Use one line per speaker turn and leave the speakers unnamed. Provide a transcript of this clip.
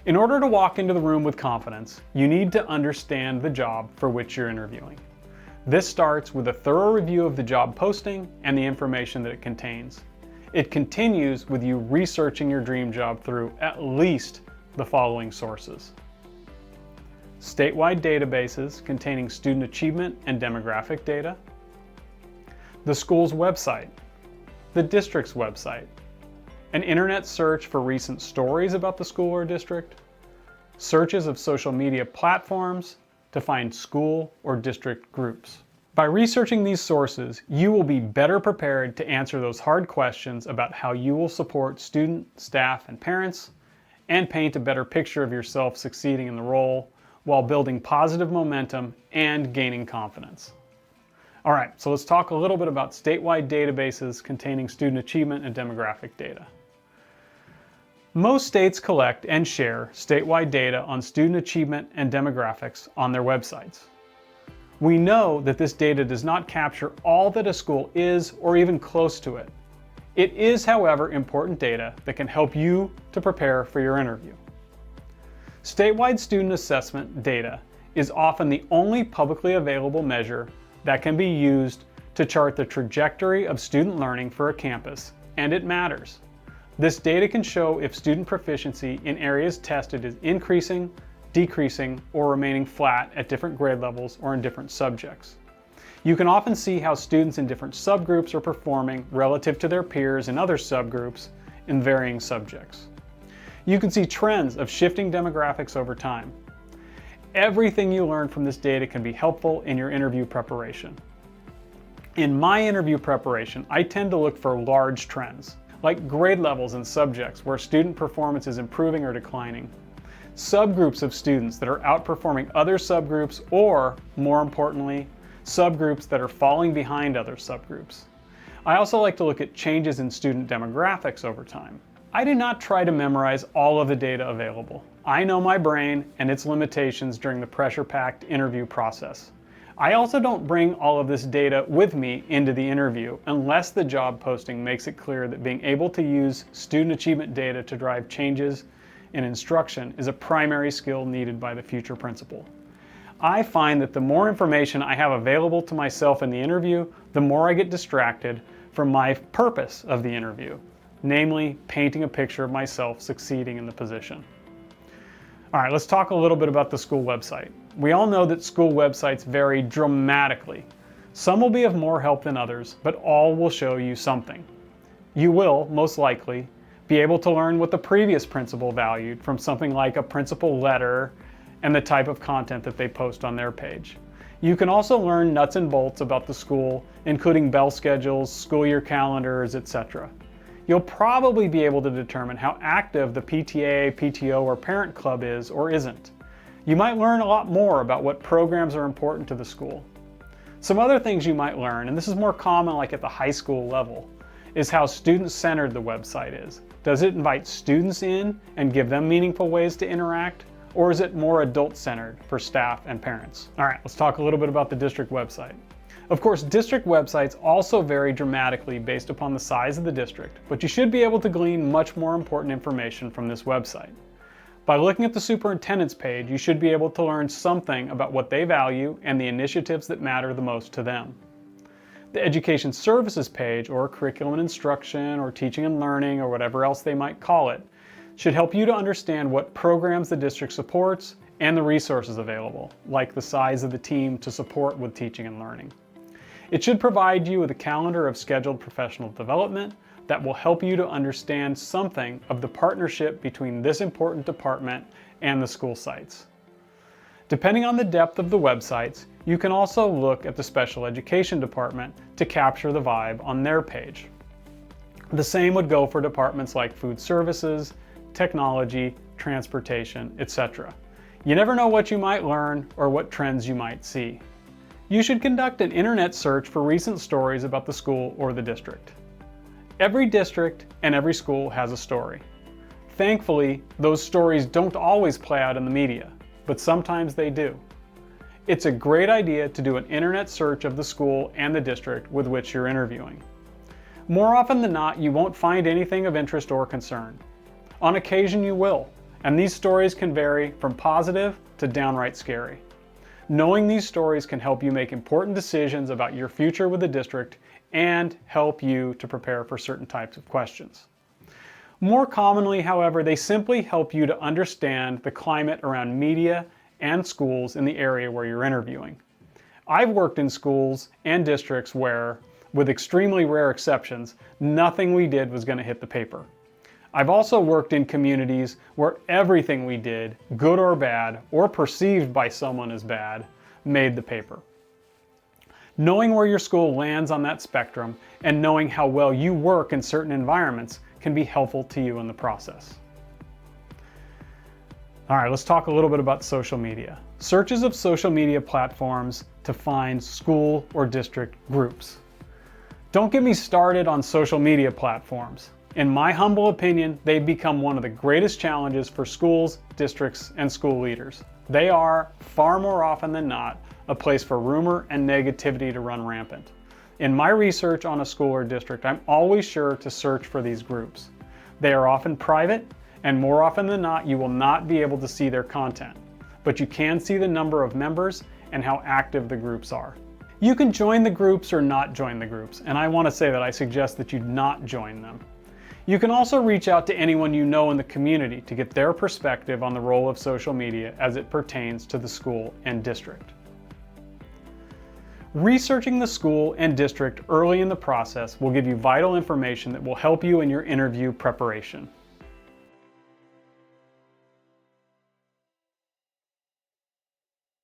In order to walk into the room with confidence, you need to understand the job for which you're interviewing. This starts with a thorough review of the job posting and the information that it contains. It continues with you researching your dream job through at least the following sources: statewide databases containing student achievement and demographic data, the school's website, the district's website, an internet search for recent stories about the school or district, searches of social media platforms to find school or district groups. By researching these sources, you will be better prepared to answer those hard questions about how you will support student, staff, and parents, and paint a better picture of yourself succeeding in the role while building positive momentum and gaining confidence. All right, so let's talk a little bit about statewide databases containing student achievement and demographic data. Most states collect and share statewide data on student achievement and demographics on their websites. We know that this data does not capture all that a school is or even close to it. It is, however, important data that can help you to prepare for your interview. Statewide student assessment data is often the only publicly available measure that can be used to chart the trajectory of student learning for a campus, and it matters. This data can show if student proficiency in areas tested is increasing, decreasing, or remaining flat at different grade levels or in different subjects. You can often see how students in different subgroups are performing relative to their peers in other subgroups in varying subjects. You can see trends of shifting demographics over time. Everything you learn from this data can be helpful in your interview preparation. In my interview preparation, I tend to look for large trends, like grade levels in subjects where student performance is improving or declining, subgroups of students that are outperforming other subgroups, or, more importantly, subgroups that are falling behind other subgroups. I also like to look at changes in student demographics over time. I do not try to memorize all of the data available. I know my brain and its limitations during the pressure-packed interview process. I also don't bring all of this data with me into the interview unless the job posting makes it clear that being able to use student achievement data to drive changes in instruction is a primary skill needed by the future principal. I find that the more information I have available to myself in the interview, the more I get distracted from my purpose of the interview, namely painting a picture of myself succeeding in the position. All right, let's talk a little bit about the school website. We all know that school websites vary dramatically. Some will be of more help than others, but all will show you something. You will, most likely, be able to learn what the previous principal valued from something like a principal letter and the type of content that they post on their page. You can also learn nuts and bolts about the school, including bell schedules, school year calendars, etc. You'll probably be able to determine how active the PTA, PTO, or parent club is or isn't. You might learn a lot more about what programs are important to the school. Some other things you might learn, and this is more common like at the high school level, is how student-centered the website is. Does it invite students in and give them meaningful ways to interact? Or is it more adult-centered for staff and parents? All right, let's talk a little bit about the district website. Of course, district websites also vary dramatically based upon the size of the district, but you should be able to glean much more important information from this website. By looking at the superintendent's page, you should be able to learn something about what they value and the initiatives that matter the most to them. The Education Services page, or Curriculum and Instruction, or Teaching and Learning, or whatever else they might call it, should help you to understand what programs the district supports and the resources available, like the size of the team to support with teaching and learning. It should provide you with a calendar of scheduled professional development that will help you to understand something of the partnership between this important department and the school sites. Depending on the depth of the websites, you can also look at the special education department to capture the vibe on their page. The same would go for departments like food services, technology, transportation, etc. You never know what you might learn or what trends you might see. You should conduct an internet search for recent stories about the school or the district. Every district and every school has a story. Thankfully, those stories don't always play out in the media, but sometimes they do. It's a great idea to do an internet search of the school and the district with which you're interviewing. More often than not, you won't find anything of interest or concern. On occasion you will, and these stories can vary from positive to downright scary. Knowing these stories can help you make important decisions about your future with the district and help you to prepare for certain types of questions. More commonly, however, they simply help you to understand the climate around media and schools in the area where you're interviewing. I've worked in schools and districts where, with extremely rare exceptions, nothing we did was going to hit the paper. I've also worked in communities where everything we did, good or bad, or perceived by someone as bad, made the paper. Knowing where your school lands on that spectrum and knowing how well you work in certain environments can be helpful to you in the process. All right, let's talk a little bit about social media. Searches of social media platforms to find school or district groups. Don't get me started on social media platforms. In my humble opinion, they've become one of the greatest challenges for schools, districts, and school leaders. They are, far more often than not, a place for rumor and negativity to run rampant. In my research on a school or district, I'm always sure to search for these groups. They are often private, and more often than not, you will not be able to see their content, but you can see the number of members and how active the groups are. You can join the groups or not join the groups, and I want to say that I suggest that you not join them. You can also reach out to anyone you know in the community to get their perspective on the role of social media as it pertains to the school and district. Researching the school and district early in the process will give you vital information that will help you in your interview preparation.